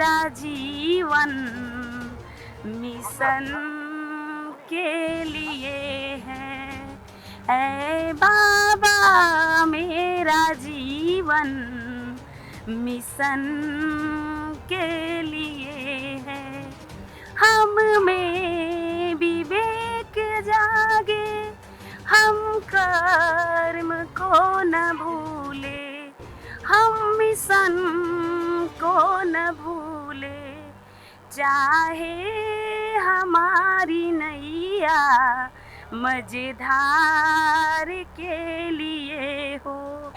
मेरा जीवन मिशन के लिए है। ऐ बाबा मेरा जीवन मिशन के लिए है। हम में विवेक जागे, हम कर्म को न भूले, हम मिशन को न भूले, चाहे हमारी नैया मझधार के लिए हो।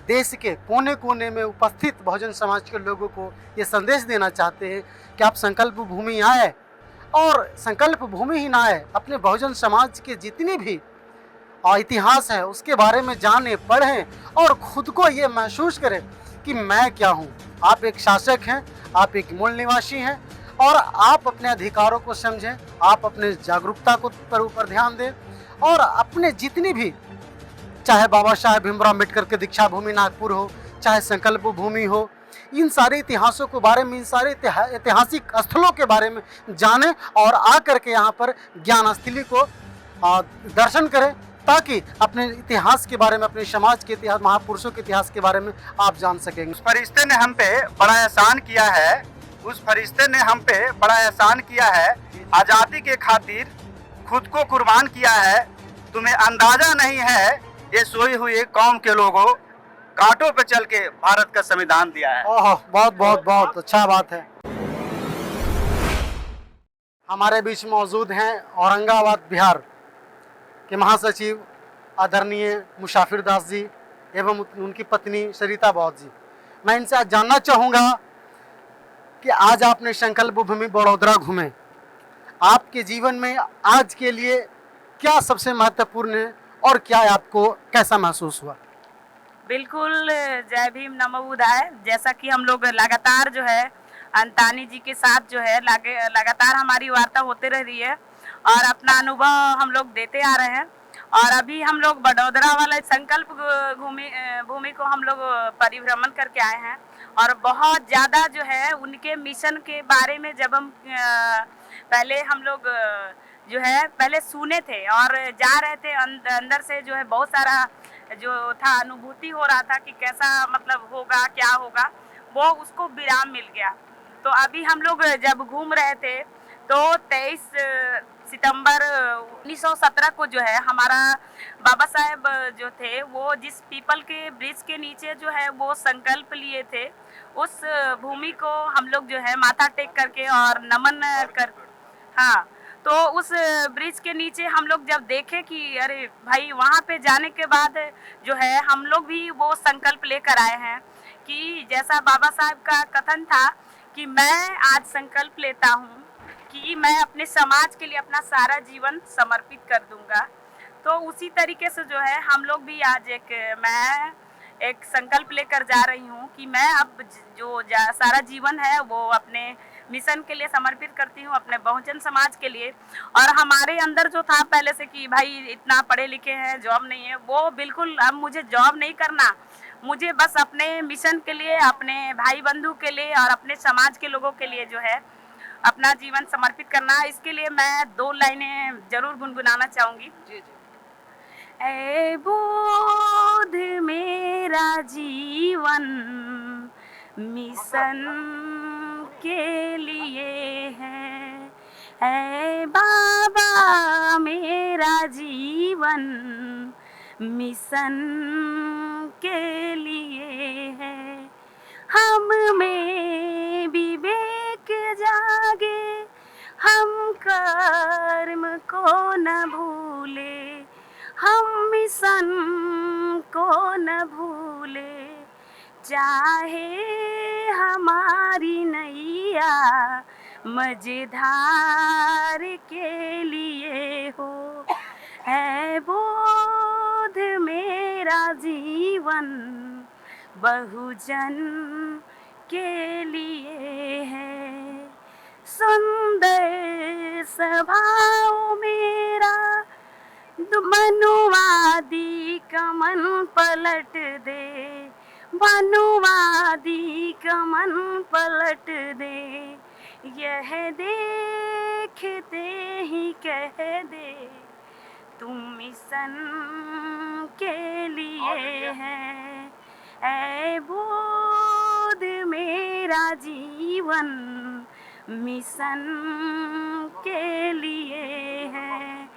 देश के कोने कोने में उपस्थित बहुजन समाज के लोगों को ये संदेश देना चाहते हैं कि आप संकल्प भूमि आए, और संकल्प भूमि ही ना आए, अपने बहुजन समाज के जितनी भी इतिहास है उसके बारे में जानें, पढ़ें और खुद को ये महसूस करें कि मैं क्या हूँ। आप एक शासक हैं, आप एक मूल निवासी हैं, और आप अपने अधिकारों को समझें, आप अपने जागरूकता को ऊपर ध्यान दें, और अपने जितनी भी, चाहे बाबा साहेब भीमराव अम्बेडकर के दीक्षा भूमि नागपुर हो, चाहे संकल्प भूमि हो, इन सारे इतिहासों के बारे में, इन सारे ऐतिहासिक स्थलों के बारे में जानें और आकर के यहाँ पर ज्ञान स्थली को दर्शन करें, ताकि अपने इतिहास के बारे में, अपने समाज के इतिहास, महापुरुषों के इतिहास के बारे में आप जान सकेंगे। उस फरिश्ते ने हम पे बड़ा एहसान किया है, उस फरिश्ते ने हम पे बड़ा एहसान किया है, आज़ादी के खातिर खुद को कुर्बान किया है। तुम्हें अंदाजा नहीं है ये सोई हुई कौम के लोगों कांटों पे चल के भारत का संविधान दिया है। ओह, बहुत बहुत बहुत अच्छा बात है। हमारे बीच मौजूद हैं औरंगाबाद बिहार के महासचिव आदरणीय मुसाफिर दास जी एवं उनकी पत्नी सरिता बौद्ध जी। मैं इनसे आज जानना चाहूँगा कि आज आपने संकल्प भूमि बड़ौदा घूमे, आपके जीवन में आज के लिए क्या सबसे महत्वपूर्ण है और क्या आपको कैसा महसूस हुआ? बिल्कुल, जय भीम नमो बुद्धाय। जैसा कि हम लोग लगातार जो है अंतानी जी के साथ जो है लगातार हमारी वार्ता होते रह रही है और अपना अनुभव हम लोग देते आ रहे हैं। और अभी हम लोग बड़ौदा वाला संकल्प भूमि को हम लोग परिभ्रमण करके आए हैं, और बहुत ज़्यादा जो है उनके मिशन के बारे में जब हम पहले हम लोग जो है पहले सुने थे और जा रहे थे, अंदर से जो है बहुत सारा जो था अनुभूति हो रहा था कि कैसा मतलब होगा, क्या होगा, वो उसको विराम मिल गया। तो अभी हम लोग जब घूम रहे थे तो 23 सितंबर 1917 को जो है हमारा बाबा साहेब जो थे वो जिस पीपल के ब्रिज के नीचे जो है वो संकल्प लिए थे, उस भूमि को हम लोग जो है माथा टेक करके और नमन कर, हाँ, तो उस ब्रिज के नीचे हम लोग जब देखे कि अरे भाई वहाँ पे जाने के बाद जो है हम लोग भी वो संकल्प लेकर आए हैं कि जैसा बाबा साहब का कथन था कि मैं आज संकल्प लेता हूँ कि मैं अपने समाज के लिए अपना सारा जीवन समर्पित कर दूंगा। तो उसी तरीके से जो है हम लोग भी आज मैं एक संकल्प लेकर जा रही हूँ कि मैं अब जो सारा जीवन है वो अपने मिशन के लिए समर्पित करती हूँ, अपने बहुजन समाज के लिए। और हमारे अंदर जो था पहले से कि भाई इतना पढ़े लिखे हैं, जॉब नहीं है, वो बिल्कुल अब मुझे जॉब नहीं करना, मुझे बस अपने मिशन के लिए, अपने भाई बंधु के लिए और अपने समाज के लोगों के लिए जो है अपना जीवन समर्पित करना। इसके लिए मैं 2 लाइनें जरूर गुनगुनाना चाहूँगी। ऐ बोध मेरा जीवन मिशन के लिए है। ऐ बाबा मेरा जीवन मिशन के लिए है। हम में विवेक जागे, हम कर्म को न भूले, हम मिशन को न भूले, चाहे हमारी नैया मझधार के लिए हो। है बोध मेरा जीवन बहुजन के लिए है। सुंदर स्वभाव मेरा मनुवादी का मन पलट दे, मनुवादी मन पलट दे, यह देखते ही कह दे तुम मिशन के लिए है। ऐ बुद्ध मेरा जीवन मिशन के लिए है।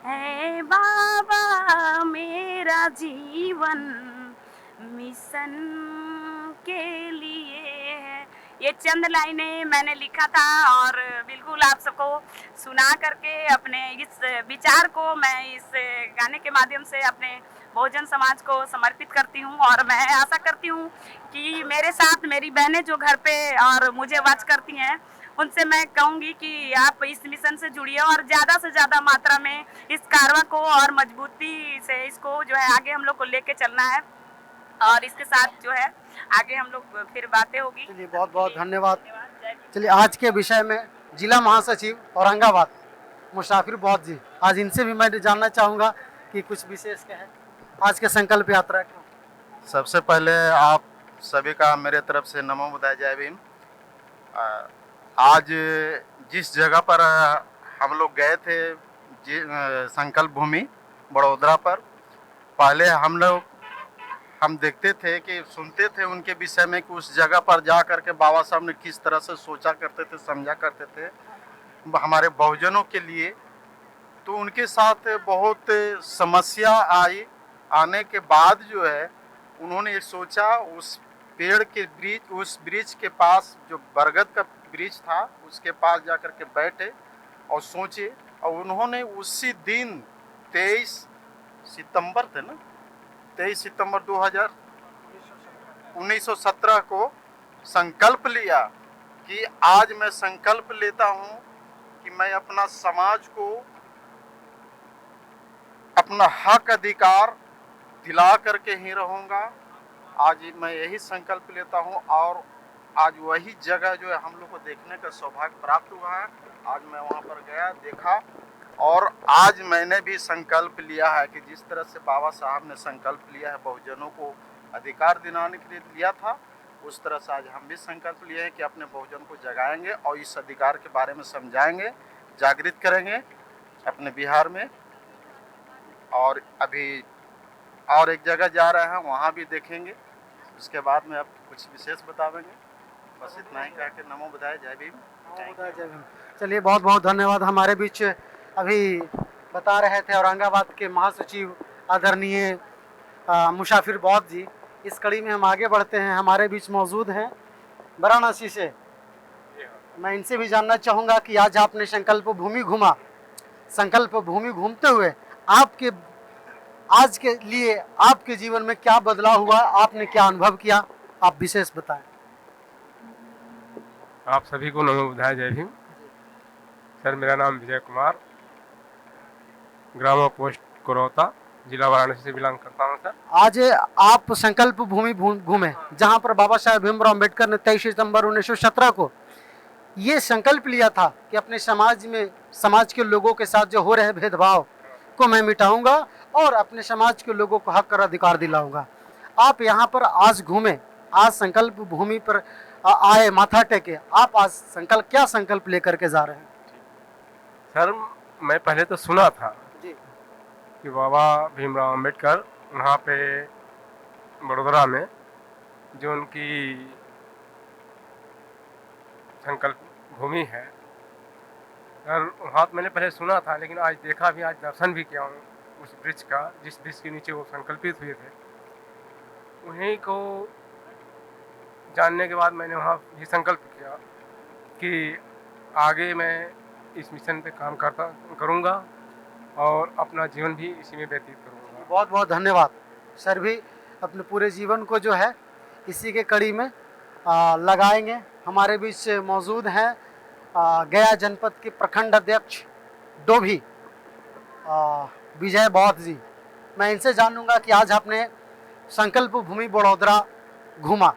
ऐ बाबा मेरा जीवन मिशन के लिए है। ये चंद लाइनें मैंने लिखा था और बिल्कुल आप सबको सुना करके अपने इस विचार को मैं इस गाने के माध्यम से अपने बहुजन समाज को समर्पित करती हूँ। और मैं आशा करती हूँ कि मेरे साथ मेरी बहनें जो घर पे और मुझे वॉच करती हैं, उनसे मैं कहूँगी कि आप इस मिशन से जुड़िए और ज़्यादा से ज़्यादा मात्रा में इस कारवा को और मजबूती से इसको जो है आगे हम लोग को लेके चलना है। और इसके साथ जो है आगे हम लोग फिर बातें होगी। चलिए बहुत बहुत धन्यवाद। चलिए आज के विषय में जिला महासचिव औरंगाबाद मुसाफिर बौद्ध जी, आज इनसे भी मैं जानना चाहूँगा कि कुछ विशेष क्या है आज के संकल्प यात्रा का। सबसे पहले आप सभी का मेरे तरफ से नमो बुद्धाय, जय भीम। आज जिस जगह पर हम लोग गए थे संकल्प भूमि बड़ोदरा पर, पहले हम देखते थे कि सुनते थे उनके विषय में कि उस जगह पर जा कर के बाबा साहब ने किस तरह से सोचा करते थे, समझा करते थे हमारे बहुजनों के लिए। तो उनके साथ बहुत समस्या आई। आने के बाद जो है उन्होंने ये सोचा, उस पेड़ के उस ब्रिज के पास जो बरगद का ब्रिज था उसके पास जा कर के बैठे और सोचे। और उन्होंने उसी दिन 23 सितंबर थे ना, 23 सितंबर 1917 को संकल्प लिया कि आज मैं संकल्प लेता हूं कि मैं अपना समाज को अपना हक अधिकार दिला करके ही रहूंगा। आज मैं यही संकल्प लेता हूं और आज वही जगह जो है हम लोग को देखने का सौभाग्य प्राप्त हुआ है। आज मैं वहां पर गया, देखा और आज मैंने भी संकल्प लिया है कि जिस तरह से बाबा साहब ने संकल्प लिया है बहुजनों को अधिकार दिलाने के लिए लिया था, उस तरह से आज हम भी संकल्प लिए हैं कि अपने बहुजन को जगाएंगे और इस अधिकार के बारे में समझाएंगे, जागृत करेंगे अपने बिहार में। और अभी और एक जगह जा रहे हैं, वहाँ भी देखेंगे, उसके बाद में अब कुछ विशेष बतावेंगे। बस इतना ही कह के नमो बुद्धाय, जय भीम। चलिए बहुत बहुत धन्यवाद। हमारे बीच अभी बता रहे थे औरंगाबाद के महासचिव आदरणीय मुसाफिर बौद्ध जी। इस कड़ी में हम आगे बढ़ते हैं, हमारे बीच मौजूद हैं वाराणसी से। मैं इनसे भी जानना चाहूँगा कि आज आपने संकल्प भूमि घूमा, संकल्प भूमि घूमते हुए आपके आज के लिए आपके जीवन में क्या बदलाव हुआ, आपने क्या अनुभव किया, आप विशेष बताएं। आप सभी को नमो बुद्धाय, जय भीम। सर मेरा नाम विजय कुमार, ग्राम पोस्ट कुरौता, जिला वाराणसी से बिलोंग करता हूँ सर। आज आप संकल्प भूमि घूमे, जहाँ पर बाबा साहेब भीमराव अम्बेडकर ने 23 सितंबर 1917 को ये संकल्प लिया था कि अपने समाज में समाज के लोगों के साथ जो हो रहे भेदभाव को मैं मिटाऊंगा और अपने समाज के लोगों को हक और अधिकार दिलाऊंगा। आप यहाँ पर आज घूमे, आज संकल्प भूमि पर आए, माथा टेके, आप आज क्या संकल्प लेकर के जा रहे हैं? सर मैं पहले तो सुना था जी कि बाबा भीमराव अम्बेडकर वहाँ पे बड़ोदरा में जो उनकी संकल्प भूमि है सर, वहाँ मैंने पहले सुना था, लेकिन आज देखा भी, आज दर्शन भी किया हूँ उस ब्रिज का, जिस ब्रिज के नीचे वो संकल्पित हुए थे। उन्हीं को जानने के बाद मैंने वहाँ ये संकल्प किया कि आगे मैं इस मिशन पे काम करूँगा और अपना जीवन भी इसी में व्यतीत करूँगा। बहुत बहुत धन्यवाद। सर भी अपने पूरे जीवन को जो है इसी के कड़ी में लगाएंगे। हमारे बीच मौजूद हैं गया जनपद के प्रखंड अध्यक्ष डोभी विजय बौद्ध जी। मैं इनसे जानूंगा कि आज आपने संकल्प भूमि बड़ोदरा घूमा,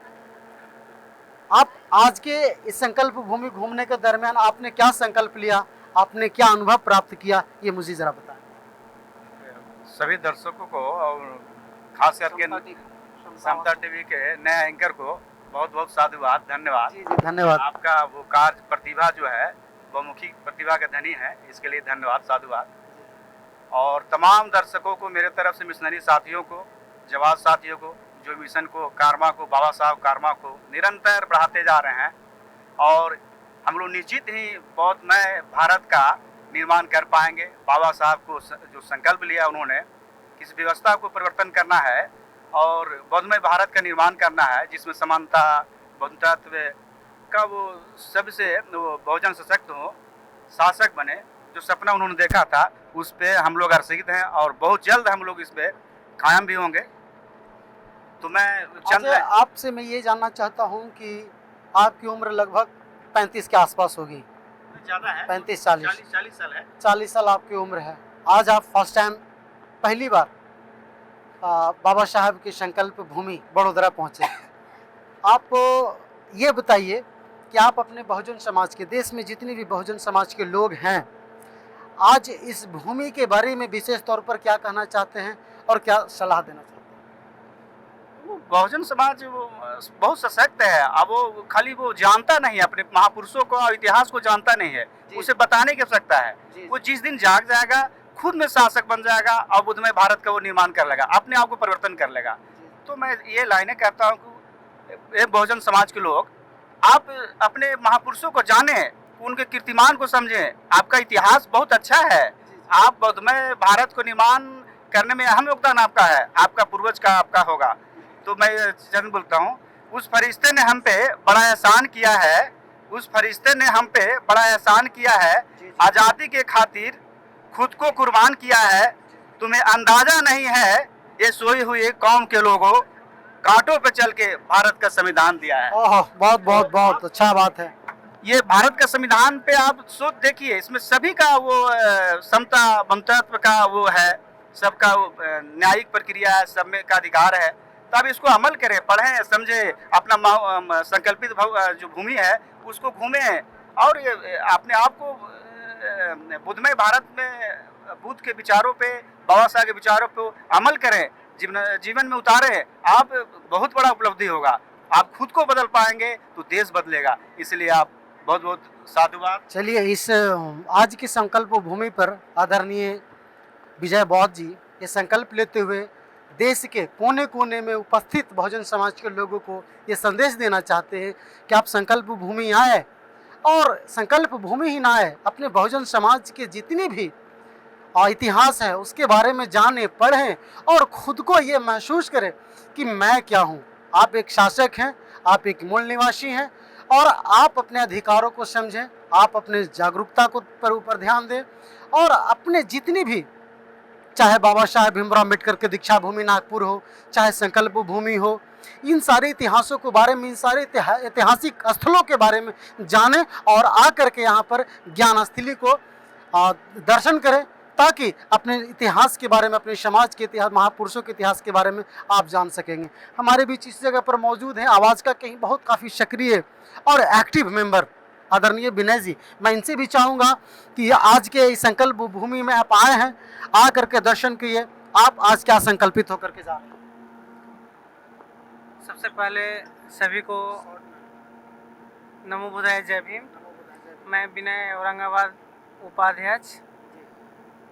आप आज के इस संकल्प भूमि घूमने के दरमियान आपने क्या संकल्प लिया, आपने क्या अनुभव प्राप्त किया, ये मुझे जरा बताएं। सभी दर्शकों को और खास करके समता टीवी के नए एंकर को बहुत बहुत साधुवाद, धन्यवाद। जी जी धन्यवाद। आपका वो कार्य प्रतिभा जो है बहुमुखी प्रतिभा के धनी है, इसके लिए धन्यवाद, साधुवाद। और तमाम दर्शकों को मेरे तरफ से, मिशनरी साथियों को, जवाब साथियों को, जो मिशन को, कारमा को, बाबा साहब कारमा को निरंतर बढ़ाते जा रहे हैं, और हम लोग निश्चित ही बौद्धमय भारत का निर्माण कर पाएंगे। बाबा साहब को जो संकल्प लिया उन्होंने, किस व्यवस्था को परिवर्तन करना है और बौद्धमय भारत का निर्माण करना है, जिसमें समानता, बंधुत्व का वो सबसे वो बहुजन सशक्त हो, शासक बने, जो सपना उन्होंने देखा था, उस पे हम लोग हर्षित हैं और बहुत जल्द हम लोग इस पे कायम भी होंगे। तो मैं चंद आपसे मैं ये जानना चाहता हूँ कि आपकी उम्र लगभग 35 के आसपास होगी, ज़्यादा है, 35-40 40 साल है। 40 साल आपकी उम्र है। आज आप फर्स्ट टाइम, पहली बार बाबा साहब की संकल्प भूमि बड़ोदरा पहुँचे। आप ये बताइए कि आप अपने बहुजन समाज के, देश में जितने भी बहुजन समाज के लोग हैं, आज इस भूमि के बारे में विशेष तौर पर क्या कहना चाहते हैं और क्या सलाह देना चाहते हैं? वो बहुजन समाज वो बहुत सशक्त है। अब वो खाली वो जानता नहीं है, अपने महापुरुषों को और इतिहास को जानता नहीं है, उसे बताने की आवश्यकता है। वो जिस दिन जाग जाएगा, खुद में शासक बन जाएगा और बुद्धमय भारत का वो निर्माण कर लेगा, अपने आप को परिवर्तन कर लेगा। तो मैं ये लाइनें कहता हूँ कि ये बहुजन समाज के लोग, आप अपने महापुरुषों को जानें, उनके कीर्तिमान को समझें। आपका इतिहास बहुत अच्छा है, आप बौद्धमय भारत को निर्माण करने में अहम योगदान आपका है, आपका पूर्वज का आपका होगा। तो मैं चंद बोलता हूँ, उस फरिश्ते ने हम पे बड़ा एहसान किया है, उस फरिश्ते ने हम पे बड़ा एहसान किया है, आज़ादी के खातिर खुद को कुर्बान किया है। तुम्हें अंदाजा नहीं है, ये सोई हुई कौम के लोगों कांटों पे चल के भारत का संविधान दिया है। ओह, बहुत बहुत बहुत अच्छा बात है। ये भारत का संविधान पे आप सोच देखिए, इसमें सभी का वो समता बंधुत्व का वो है, सबका न्यायिक प्रक्रिया है, सब में का अधिकार है। तो आप इसको अमल करें, पढ़ें, समझें, अपना संकल्पित जो भूमि है उसको घूमें, और अपने आप को बुद्धमय भारत में बुद्ध के विचारों पे, बाबा साहब के विचारों पे अमल करें, जीवन में उतारें। आप बहुत बड़ा उपलब्धि होगा, आप खुद को बदल पाएंगे तो देश बदलेगा। इसलिए आप बहुत बहुत साधुवाद। चलिए, इस आज की संकल्प भूमि पर आदरणीय विजय बौद्ध जी ये संकल्प लेते हुए देश के कोने कोने में उपस्थित बहुजन समाज के लोगों को ये संदेश देना चाहते हैं कि आप संकल्प भूमि आए, और संकल्प भूमि ही ना आए, अपने बहुजन समाज के जितनी भी इतिहास है उसके बारे में जानें, पढ़ें और खुद को ये महसूस करें कि मैं क्या हूँ। आप एक शासक हैं, आप एक मूल निवासी हैं, और आप अपने अधिकारों को समझें, आप अपने जागरूकता को पर ऊपर ध्यान दें, और अपने जितनी भी, चाहे बाबा साहेब भीमराव अम्बेडकर के दीक्षा भूमि नागपुर हो, चाहे संकल्प भूमि हो, इन सारे इतिहासों के बारे में, इन सारे ऐतिहासिक स्थलों के बारे में जानें और आकर के यहाँ पर ज्ञान स्थली को दर्शन करें, ताकि अपने इतिहास के बारे में, अपने समाज के इतिहास, महापुरुषों के इतिहास के बारे में आप जान सकेंगे। हमारे बीच इस जगह पर मौजूद हैं आवाज़ का कहीं बहुत काफ़ी सक्रिय और एक्टिव मेंबर आदरणीय विनय जी। मैं इनसे भी चाहूँगा कि आज के इस संकल्प भूमि में आप आए हैं, आ करके दर्शन किए, आप आज क्या संकल्पित होकर के जा रहे हैं? सबसे पहले सभी को नमो बुद्धाय, जय भीम। मैं विनय, औरंगाबाद उपाध्यक्ष।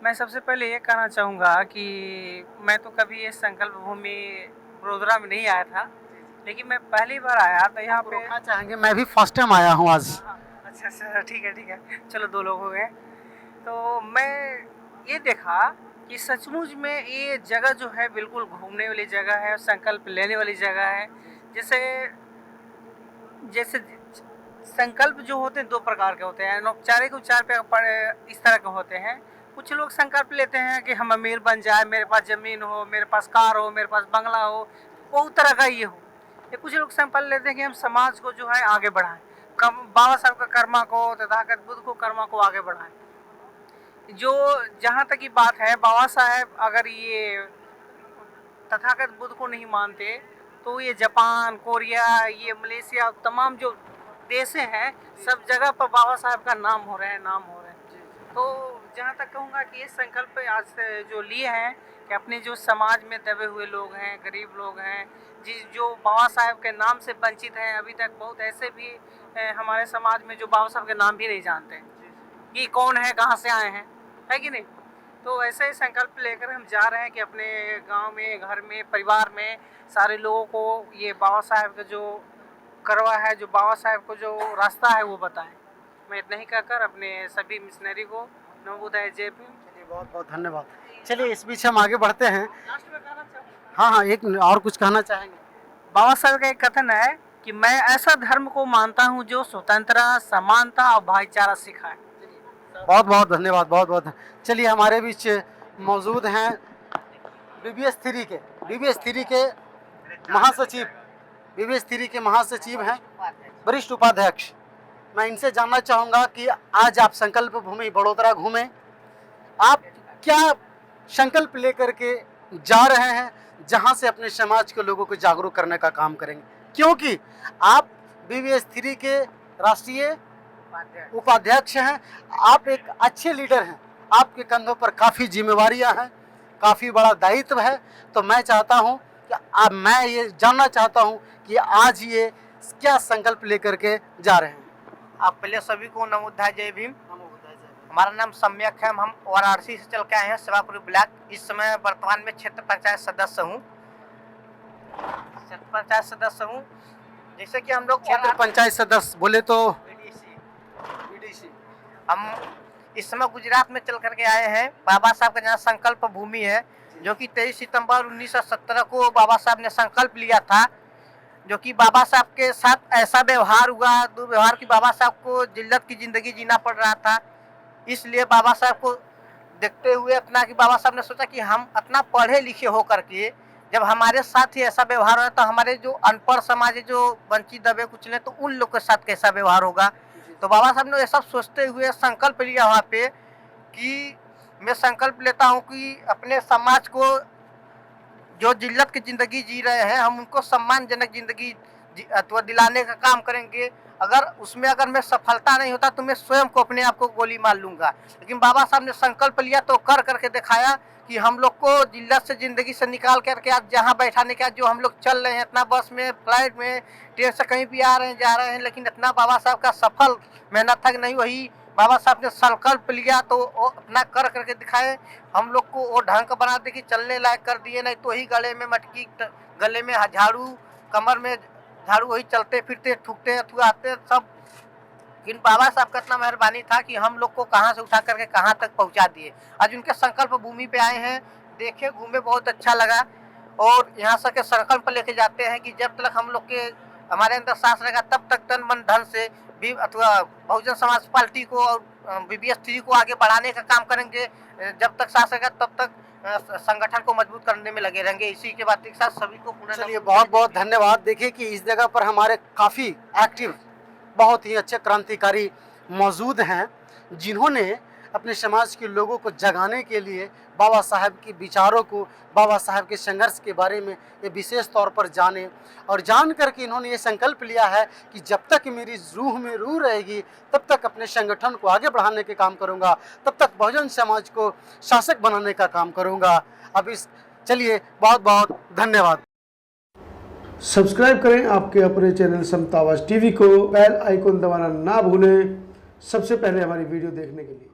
मैं सबसे पहले ये कहना चाहूँगा कि मैं तो कभी ये संकल्प भूमि बड़ोदरा में नहीं आया था, लेकिन मैं पहली बार आया तो यहाँ पे रोकना चाहेंगे, मैं भी फर्स्ट टाइम आया हूँ आज। अच्छा अच्छा, ठीक है, चलो 2 लोग हो गए। तो मैं ये देखा कि सचमुच में ये जगह जो है बिल्कुल घूमने वाली जगह है, संकल्प लेने वाली जगह है। जैसे संकल्प जो होते हैं 2 प्रकार के होते हैं, अनौपचारिक उपचार इस तरह के होते हैं। कुछ लोग संकल्प लेते हैं कि हम अमीर बन जाए, मेरे पास ज़मीन हो, मेरे पास कार हो, मेरे पास बंगला हो, बहुत तरह का ये हो। ये कुछ लोग संकल्प लेते हैं कि हम समाज को जो है आगे बढ़ाएं, बाबा साहब का कर्मा को, तथागत बुद्ध को कर्मा को आगे बढ़ाएं। जो जहाँ तक की बात है, बाबा साहब अगर ये तथागत बुद्ध को नहीं मानते तो ये जापान, कोरिया, ये मलेशिया, तमाम जो देश हैं, सब जगह पर बाबा साहब का नाम हो रहे हैं। तो जहाँ तक कहूँगा कि ये संकल्प आज से जो लिए हैं, कि अपने जो समाज में दबे हुए लोग हैं, गरीब लोग हैं, जो बाबा साहब के नाम से वंचित हैं, अभी तक बहुत ऐसे भी हमारे समाज में जो बाबा साहब के नाम भी नहीं जानते कि कौन है, कहाँ से आए हैं, है कि नहीं। तो ऐसे ही संकल्प लेकर हम जा रहे हैं कि अपने गांव में, घर में, परिवार में सारे लोगों को ये बाबा साहब का जो करवा है, जो बाबा साहब को जो रास्ता है वो बताएं। मैं इतना ही कहकर अपने सभी मिशनरी को नमो बुद्धाय जय भीम। चलिए बहुत बहुत धन्यवाद। चलिए इस बीच हम आगे बढ़ते हैं। लास्ट में कहना चाहूँगा, हाँ हाँ, एक और कुछ कहना चाहेंगे? बाबा साहब का एक कथन है कि मैं ऐसा धर्म को मानता हूँ जो स्वतंत्रता, समानता और भाईचारा सिखाए। बहुत बहुत धन्यवाद, बहुत बहुत। चलिए हमारे बीच मौजूद हैं BBS 3 के महासचिव, BBS 3 के महासचिव हैं, वरिष्ठ उपाध्यक्ष। मैं इनसे जानना चाहूँगा कि आज आप संकल्प भूमि बड़ोदरा घूमे, आप क्या संकल्प लेकर के जा रहे हैं जहाँ से अपने समाज के लोगों को जागरूक करने का काम करेंगे? क्योंकि आप BBS 3 के राष्ट्रीय उपाध्यक्ष हैं, आप एक अच्छे लीडर हैं, आपके कंधों पर काफ़ी जिम्मेवारियां हैं, काफ़ी बड़ा दायित्व है। तो मैं चाहता हूं कि मैं ये जानना चाहता हूं कि आज ये क्या संकल्प लेकर के जा रहे हैं। आप पहले सभी को नमो बुद्धाय जय भीम। हमारा नाम सम्यक है, हम वाराणसी से चल के आए हैं, सेवापुरी ब्लॉक। इस समय वर्तमान में क्षेत्र पंचायत सदस्य हूँ। जैसे कि हम लोग क्षेत्र पंचायत सदस्य बोले तो BDC हम इस समय गुजरात में चल करके आए हैं। बाबा साहब का जहाँ संकल्प भूमि है, जो कि 23 सितंबर 1917 को बाबा साहब ने संकल्प लिया था, जो कि बाबा साहब के साथ ऐसा व्यवहार हुआ, दुर्व्यवहार की बाबा साहब को जिल्लत की ज़िंदगी जीना पड़ रहा था। इसलिए बाबा साहब को देखते हुए अपना कि बाबा साहब ने सोचा कि हम इतना पढ़े लिखे हो करके जब हमारे साथ ही ऐसा व्यवहार हो तो हमारे जो अनपढ़ समाज है, जो वंचित दबे कुचले, तो उन लोग के साथ कैसा व्यवहार होगा। तो बाबा साहब ने ये सब सोचते हुए संकल्प लिया वहाँ पे कि मैं संकल्प लेता हूँ कि अपने समाज को जो जिल्लत की ज़िंदगी जी रहे हैं, हम उनको सम्मानजनक ज़िंदगी अथवा दिलाने का काम करेंगे। अगर मैं सफलता नहीं होता तो मैं स्वयं को अपने आप को गोली मार लूँगा। लेकिन बाबा साहब ने संकल्प लिया तो कर करके दिखाया कि हम लोग को जिल्लत से ज़िंदगी से निकाल करके आज जहाँ बैठाने का, जो हम लोग चल रहे हैं इतना बस में, फ्लाइट में, ट्रेन से कहीं भी आ रहे हैं, जा रहे हैं, लेकिन इतना बाबा साहब का सफल मेहनत था कि नहीं, वही बाबा साहब ने संकल्प लिया तो वो अपना कर करके दिखाए। हम लोग को वो ढंग का बना दे कि चलने लायक कर दिए, नहीं तो वही गले में मटकी, गले में झाड़ू, कमर में झाड़ू, वही चलते फिरते, ठुकते अथुआते सब। लेकिन बाबा साहब का इतना मेहरबानी था कि हम लोग को कहाँ से उठा करके कहाँ तक पहुँचा दिए। आज उनके संकल्प भूमि पे आए हैं, देखे, घूमे, बहुत अच्छा लगा। और यहाँ से के संकल्प लेके जाते हैं कि जब तक हम लोग के हमारे अंदर सांस रहेगा तब तक तन मन धन से भी अथवा बहुजन समाज पार्टी को और BBS 3 को आगे बढ़ाने का काम करेंगे। जब तक सांस रहेगा तब तक संगठन को मजबूत करने में लगे रहेंगे। इसी के बात के साथ सभी को पुनः चलिए बहुत बहुत धन्यवाद। देखिए कि इस जगह पर हमारे काफ़ी एक्टिव, बहुत ही अच्छे क्रांतिकारी मौजूद हैं, जिन्होंने अपने समाज के लोगों को जगाने के लिए बाबा साहब के विचारों को, बाबा साहब के संघर्ष के बारे में ये विशेष तौर पर जाने, और जान करके इन्होंने ये संकल्प लिया है कि जब तक मेरी रूह में रूह रहेगी तब तक अपने संगठन को आगे बढ़ाने के काम करूँगा, तब तक बहुजन समाज को शासक बनाने का काम करूँगा। अब इस चलिए बहुत बहुत धन्यवाद। सब्सक्राइब करें आपके अपने चैनल समता आवाज़ टीवी को, बेल आइकन दबाना ना भूलें सबसे पहले हमारी वीडियो देखने के लिए।